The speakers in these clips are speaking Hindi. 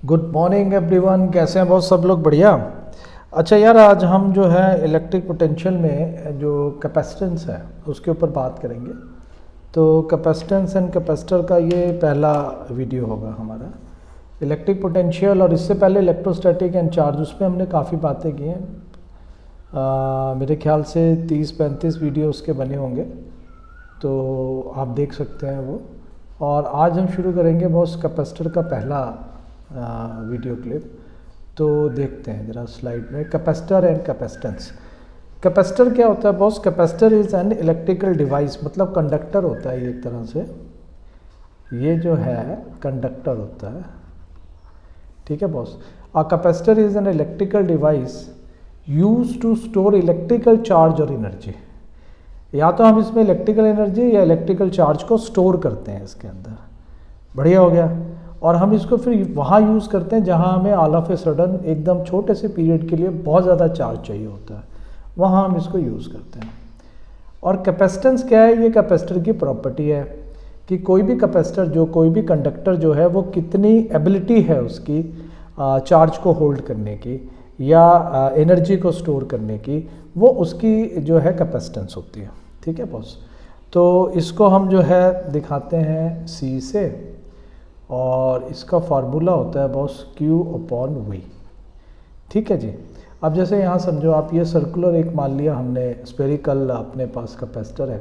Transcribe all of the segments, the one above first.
गुड मॉर्निंग एवरीवन, कैसे हैं बहुत सब लोग? बढ़िया। अच्छा यार, आज हम जो है इलेक्ट्रिक पोटेंशियल में जो कैपेसिटेंस है उसके ऊपर बात करेंगे। तो कैपेसिटेंस एंड कैपेसिटर का ये पहला वीडियो होगा हमारा, इलेक्ट्रिक पोटेंशियल। और इससे पहले इलेक्ट्रोस्टैटिक एंड चार्ज, उसमें हमने काफ़ी बातें की हैं। मेरे ख्याल से 30-35 वीडियो उसके बने होंगे, तो आप देख सकते हैं वो। और आज हम शुरू करेंगे बॉस कैपेसिटर का पहला वीडियो क्लिप। तो देखते हैं ज़रा स्लाइड में, कैपेसिटर एंड कैपेसिटेंस। कैपेसिटर क्या होता है boss? Capacitor is an electrical device, मतलब कंडक्टर होता है ये एक तरह से। ये जो है कंडक्टर होता है, ठीक है boss. A capacitor is an electrical device use to store electrical charge और एनर्जी। या तो हम इसमें इलेक्ट्रिकल एनर्जी या इलेक्ट्रिकल चार्ज को स्टोर करते हैं इसके अंदर। बढ़िया हो गया। और हम इसको फिर वहाँ यूज़ करते हैं जहाँ हमें ऑल ऑफ ए सडन एकदम छोटे से पीरियड के लिए बहुत ज़्यादा चार्ज चाहिए होता है, वहाँ हम इसको यूज़ करते हैं। और कैपेसिटेंस क्या है? ये कैपेसिटर की प्रॉपर्टी है कि कोई भी कैपेसिटर, जो कोई भी कंडक्टर जो है, वो कितनी एबिलिटी है उसकी चार्ज को होल्ड करने की या एनर्जी को स्टोर करने की, वो उसकी जो है कैपेसिटेंस होती है। ठीक है बॉस। तो इसको हम जो है दिखाते हैं सी से, और इसका फार्मूला होता है बॉस Q/V। ठीक है जी। अब जैसे यहाँ समझो आप, ये सर्कुलर एक मान लिया हमने स्फेरिकल अपने पास कैपेसिटर है,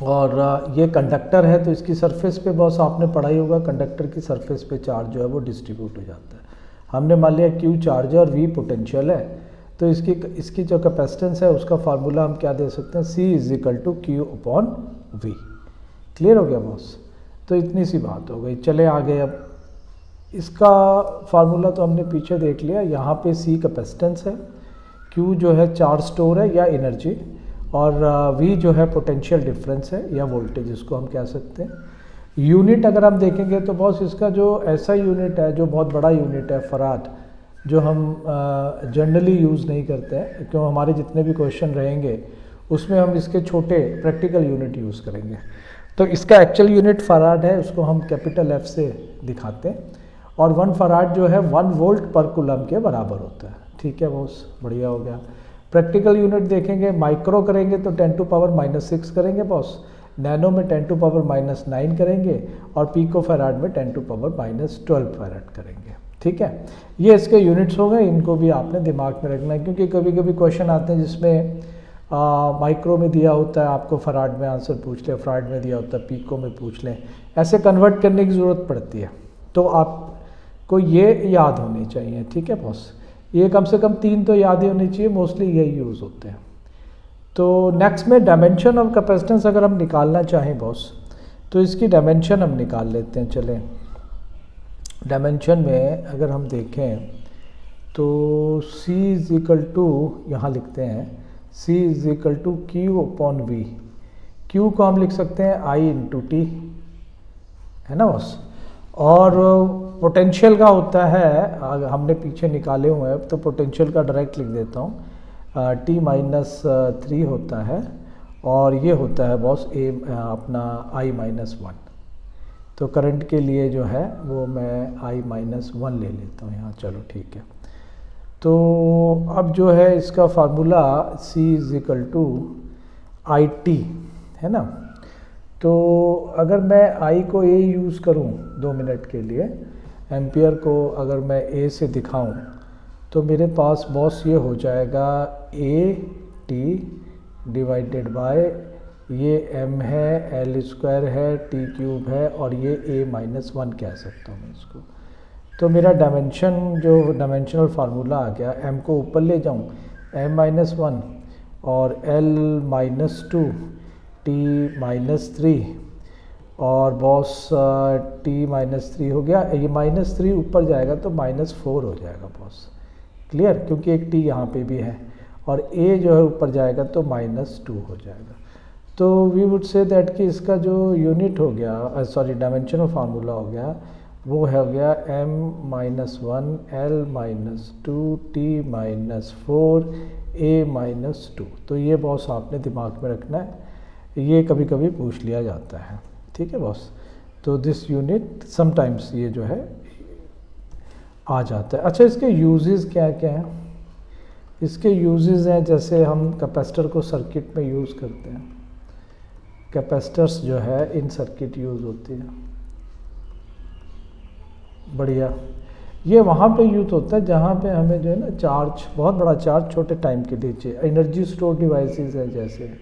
और ये कंडक्टर है। तो इसकी सरफेस पे बॉस आपने पढ़ा ही होगा, कंडक्टर की सरफेस पे चार्ज जो है वो डिस्ट्रीब्यूट हो जाता है। हमने मान लिया Q चार्ज है और V पोटेंशियल है, तो इसकी जो कैपेसिटेंस है उसका फार्मूला हम क्या दे सकते हैं? C = Q/V। क्लियर हो गया बॉस? तो इतनी सी बात हो गई। चले आगे। अब इसका फार्मूला तो हमने पीछे देख लिया। यहाँ पे C कैपेसिटेंस है, Q जो है चार्ज स्टोर है या एनर्जी, और V जो है पोटेंशियल डिफरेंस है या वोल्टेज, इसको हम कह सकते हैं। यूनिट अगर हम देखेंगे तो बॉस इसका जो ऐसा यूनिट है, जो बहुत बड़ा यूनिट है, फराड, जो हम जनरली यूज़ नहीं करते हैं, क्यों हमारे जितने भी क्वेश्चन रहेंगे उसमें हम इसके छोटे प्रैक्टिकल यूनिट यूज़ करेंगे। तो इसका एक्चुअल यूनिट फराड है, उसको हम कैपिटल F से दिखाते हैं। और 1 फराड जो है 1 वोल्ट पर कूलम के बराबर होता है। ठीक है बॉस, बढ़िया हो गया। प्रैक्टिकल यूनिट देखेंगे, माइक्रो करेंगे तो 10⁻⁻6 करेंगे बॉस, नैनो में 10⁻⁻9 करेंगे, और पिको फराड में 10⁻12 फराड करेंगे। ठीक है, ये इसके यूनिट्स हो गए। इनको भी आपने दिमाग में रखना है, क्योंकि कभी कभी क्वेश्चन आते हैं जिसमें माइक्रो में दिया होता है, आपको फराड में आंसर पूछ लें, फराड में दिया होता है पिको में पूछ लें, ऐसे कन्वर्ट करने की ज़रूरत पड़ती है। तो आपको ये याद होनी चाहिए। ठीक है बॉस, ये कम से कम 3 तो याद ही होनी चाहिए, मोस्टली यही यूज़ होते हैं। तो नेक्स्ट में डायमेंशन ऑफ कैपेसिटेंस अगर हम निकालना चाहें बॉस, तो इसकी डायमेंशन हम निकाल लेते हैं। चलें, डायमेंशन में अगर हम देखें तो C = यहाँ लिखते हैं C = Q/V। Q को हम लिख सकते हैं I × T, है ना बॉस। और पोटेंशियल का होता है, हमने पीछे निकाले हुए हैं, तो पोटेंशियल का डायरेक्ट लिख देता हूँ, T-3 होता है, और ये होता है बॉस अपना I-1। तो करंट के लिए जो है वो मैं I-1 ले लेता हूँ यहाँ। चलो ठीक है। तो अब जो है इसका फार्मूला C = IT, है ना। तो अगर मैं I को A यूज़ करूँ 2 मिनट के लिए, एम्पियर को अगर मैं A से दिखाऊं, तो मेरे पास बॉस ये हो जाएगा AT / ये M है, L² है, T³ है, और ये A-1 कह सकता हूँ मैं इसको। तो मेरा डायमेंशनल फार्मूला आ गया। M को ऊपर ले जाऊँ, M-1 और L-2, T-3, और बॉस T-3 हो गया। ये -3 ऊपर जाएगा तो -4 हो जाएगा बॉस। क्लियर? क्योंकि एक T यहाँ पे भी है, और A जो है ऊपर जाएगा तो -2 हो जाएगा। तो वी वुड से दैट कि इसका जो यूनिट हो गया, सॉरी डायमेंशनल फार्मूला हो गया, वो हो गया M-1 L-2 T-4 A-2। तो ये बॉस आपने दिमाग में रखना है, ये कभी कभी पूछ लिया जाता है। ठीक है बॉस। तो दिस यूनिट समटाइम्स ये जो है आ जाता है। अच्छा, इसके यूजेस क्या क्या हैं? इसके यूजेस हैं, जैसे हम कैपेसिटर को सर्किट में यूज़ करते हैं, कैपेसिटर्स जो है इन सर्किट यूज़ होती है। बढ़िया। ये वहाँ पे यूज होता है जहाँ पे हमें जो है ना चार्ज, बहुत बड़ा चार्ज छोटे टाइम के लिए चाहिए। एनर्जी स्टोर डिवाइसेस हैं, जैसे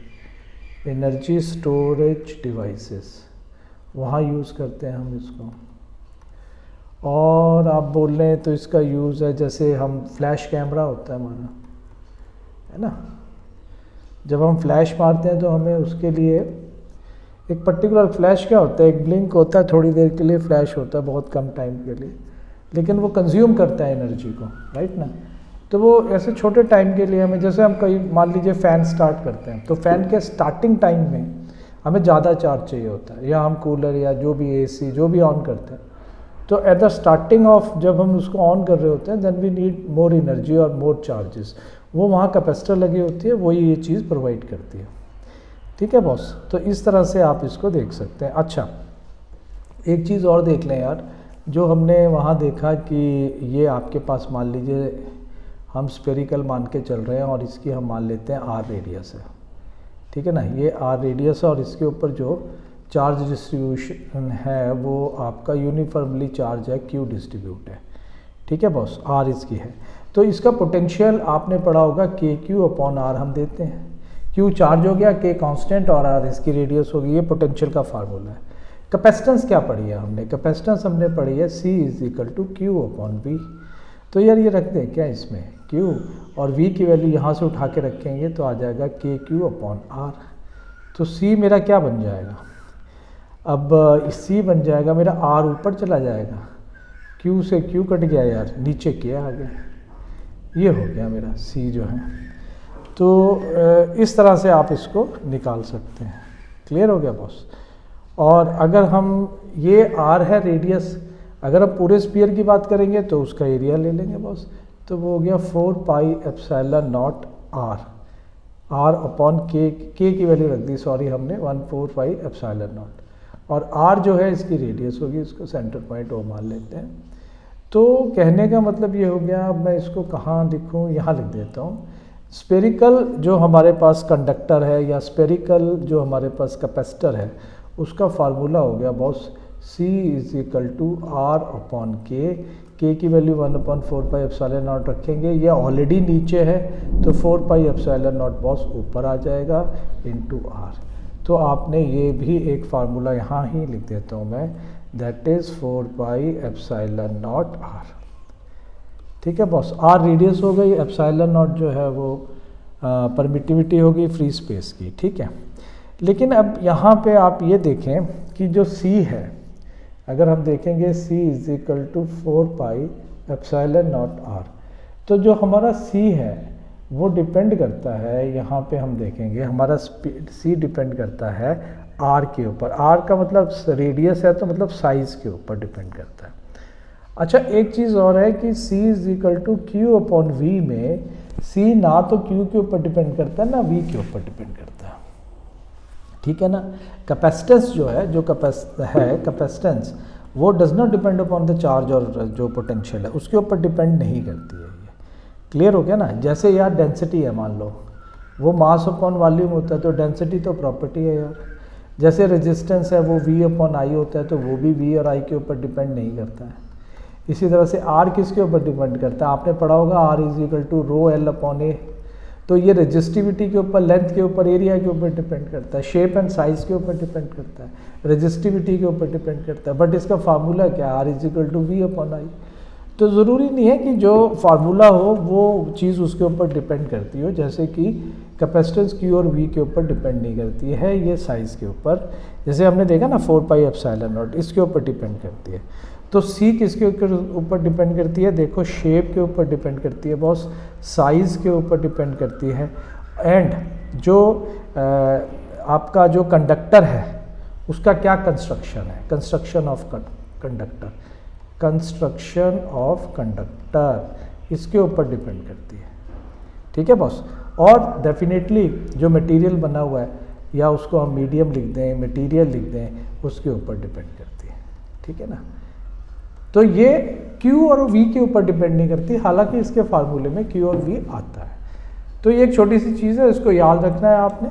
एनर्जी स्टोरेज डिवाइसेस, वहाँ यूज़ करते हैं हम इसको। और आप बोल रहे हैं तो इसका यूज़ है, जैसे हम फ्लैश कैमरा होता है हमारा, है ना, जब हम फ्लैश मारते हैं तो हमें उसके लिए एक पर्टिकुलर फ्लैश क्या होता है, एक ब्लिंक होता है, थोड़ी देर के लिए फ्लैश होता है, बहुत कम टाइम के लिए, लेकिन वो कंज्यूम करता है एनर्जी को, राइट ना। तो वो ऐसे छोटे टाइम के लिए हमें, जैसे हम कहीं मान लीजिए फ़ैन स्टार्ट करते हैं, तो फ़ैन के स्टार्टिंग टाइम में हमें ज़्यादा चार्ज चाहिए होता है, या हम कूलर या जो भी एसी जो भी ऑन करते हैं, तो एट द स्टार्टिंग ऑफ जब हम उसको ऑन कर रहे होते हैं, then we need more energy और मोर चार्जेस, वो वहाँ कैपेसिटर लगी होती है, वही ये चीज़ प्रोवाइड करती है। ठीक है बॉस, तो इस तरह से आप इसको देख सकते हैं। अच्छा, एक चीज़ और देख लें यार, जो हमने वहाँ देखा कि ये आपके पास मान लीजिए हम स्फेरिकल मान के चल रहे हैं और इसकी हम मान लेते हैं आर रेडियस है, ठीक है ना, ये आर रेडियस है और इसके ऊपर जो चार्ज डिस्ट्रीब्यूशन है वो आपका यूनिफॉर्मली चार्ज है, क्यू डिस्ट्रीब्यूट है। ठीक है बॉस, आर इसकी है, तो इसका पोटेंशियल आपने पढ़ा होगा के क्यू अपॉन आर हम देते हैं, क्यू चार्ज हो गया, के कांस्टेंट और आर इसकी रेडियस होगी, ये पोटेंशियल का फार्मूला है। कैपेसिटेंस क्या पढ़ी है हमने? कैपेसिटेंस हमने पढ़ी है C is equal to Q upon V. तो यार ये रख दें क्या इसमें, Q और V की वैल्यू यहाँ से उठा के रखेंगे तो आ जाएगा के क्यू अपॉन आर। तो C मेरा क्या बन जाएगा, अब C बन जाएगा मेरा, R ऊपर चला जाएगा, Q से Q कट गया यार, नीचे किया आ गया, ये हो गया मेरा C जो है। तो इस तरह से आप इसको निकाल सकते हैं। क्लियर हो गया बॉस? और अगर हम, ये R है रेडियस, अगर हम पूरे स्फीयर की बात करेंगे तो उसका एरिया ले लेंगे बॉस, तो वो हो गया 4 pi epsilon nought R upon K की वैल्यू रख दी, सॉरी हमने 1/4 पाई एप्सिलॉन नॉट, और R जो है इसकी रेडियस होगी, इसको सेंटर पॉइंट वो मान लेते हैं। तो कहने का मतलब ये हो गया, अब मैं इसको कहाँ लिखूँ, यहाँ लिख देता हूँ। स्पेरिकल जो हमारे पास कंडक्टर है या स्पेरिकल जो हमारे पास कैपेसिटर है, उसका फार्मूला हो गया boss C is equal to R upon K की वैल्यू 1/4 पाई एप्सिलॉन नॉट रखेंगे, ये ऑलरेडी नीचे है तो 4 पाई एप्सिलॉन नॉट बॉस ऊपर आ जाएगा इनटू R। तो आपने ये भी एक फार्मूला यहाँ ही लिख देता हूँ मैं, that is 4 pi epsilon nought R। ठीक है बॉस, R रेडियस हो गई, एप्सिलॉन नॉट जो है वो परमिटिविटी होगी फ्री स्पेस की। ठीक है, लेकिन अब यहाँ पे आप ये देखें कि जो C है, अगर हम देखेंगे C is equal to 4 pi epsilon nought R, तो जो हमारा C है वो डिपेंड करता है, यहाँ पे हम देखेंगे हमारा C डिपेंड करता है R के ऊपर। R का मतलब रेडियस है, तो मतलब साइज़ के ऊपर डिपेंड करता है। अच्छा, एक चीज़ और है कि C is equal to Q upon V में C ना तो Q के ऊपर डिपेंड करता है ना V के ऊपर डिपेंड करता है। ठीक है ना, कैपेसिटेंस जो है, जो कैपेसिटेंस वो does not depend upon the charge, और जो पोटेंशियल है उसके ऊपर डिपेंड नहीं करती है ये। क्लियर हो गया ना? जैसे यार डेंसिटी है, मान लो वो मास अपॉन वॉल्यूम होता है, तो डेंसिटी तो प्रॉपर्टी है यार। जैसे रेजिस्टेंस है वो V अपॉन I होता है, तो वो भी V और I के ऊपर डिपेंड नहीं करता है। इसी तरह से R किसके ऊपर डिपेंड करता है? आपने पढ़ा होगा R is equal to rho L upon A। तो ये रेजिस्टिविटी के ऊपर, लेंथ के ऊपर, एरिया के ऊपर डिपेंड करता है, शेप एंड साइज़ के ऊपर डिपेंड करता है, रेजिस्टिविटी के ऊपर डिपेंड करता है। बट इसका फार्मूला क्या है? R is equal to V upon I। तो ज़रूरी नहीं है कि जो फार्मूला हो वो चीज़ उसके ऊपर डिपेंड करती हो, जैसे कि कैपेसिटेंस Q और V के ऊपर डिपेंड नहीं करती है, ये साइज़ के ऊपर, जैसे हमने देखा ना 4 पाई एप्सिलॉन नॉट, इसके ऊपर डिपेंड करती है। तो C किसके ऊपर डिपेंड करती है? देखो, शेप के ऊपर डिपेंड करती है बॉस, साइज़ के ऊपर डिपेंड करती है, एंड जो आपका जो कंडक्टर है उसका क्या कंस्ट्रक्शन है, construction of conductor, construction of conductor इसके ऊपर डिपेंड करती है। ठीक है बॉस, और डेफिनेटली जो मटेरियल बना हुआ है, या उसको हम मीडियम लिख दें, मटेरियल लिख दें, उसके ऊपर डिपेंड करती है। ठीक है ना? तो ये Q और V के ऊपर डिपेंड नहीं करती, हालांकि इसके फार्मूले में Q और V आता है। तो ये एक छोटी सी चीज़ है, इसको याद रखना है आपने।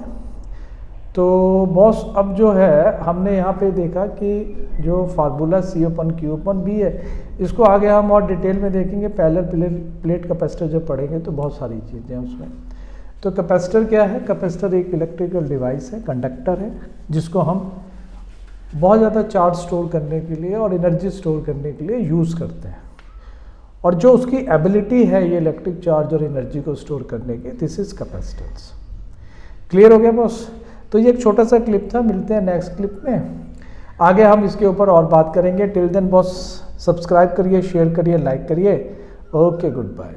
तो बॉस अब जो है हमने यहाँ पे देखा कि जो फार्मूला C/Q/V है, इसको आगे हम और डिटेल में देखेंगे। पैरेलल प्लेट कैपेसिटर जब पढ़ेंगे तो बहुत सारी चीज़ें हैं उसमें। तो कैपेसिटर क्या है? कैपेसिटर एक इलेक्ट्रिकल डिवाइस है, कंडक्टर है, जिसको हम बहुत ज़्यादा चार्ज स्टोर करने के लिए और एनर्जी स्टोर करने के लिए यूज़ करते हैं। और जो उसकी एबिलिटी है ये इलेक्ट्रिक चार्ज और एनर्जी को स्टोर करने की, दिस इज कैपेसिटेंस। क्लियर हो गया बॉस? तो ये एक छोटा सा क्लिप था, मिलते हैं नेक्स्ट क्लिप में। आगे हम इसके ऊपर और बात करेंगे। टिल देन बॉस सब्सक्राइब करिए, शेयर करिए, लाइक करिए। Okay, good bye.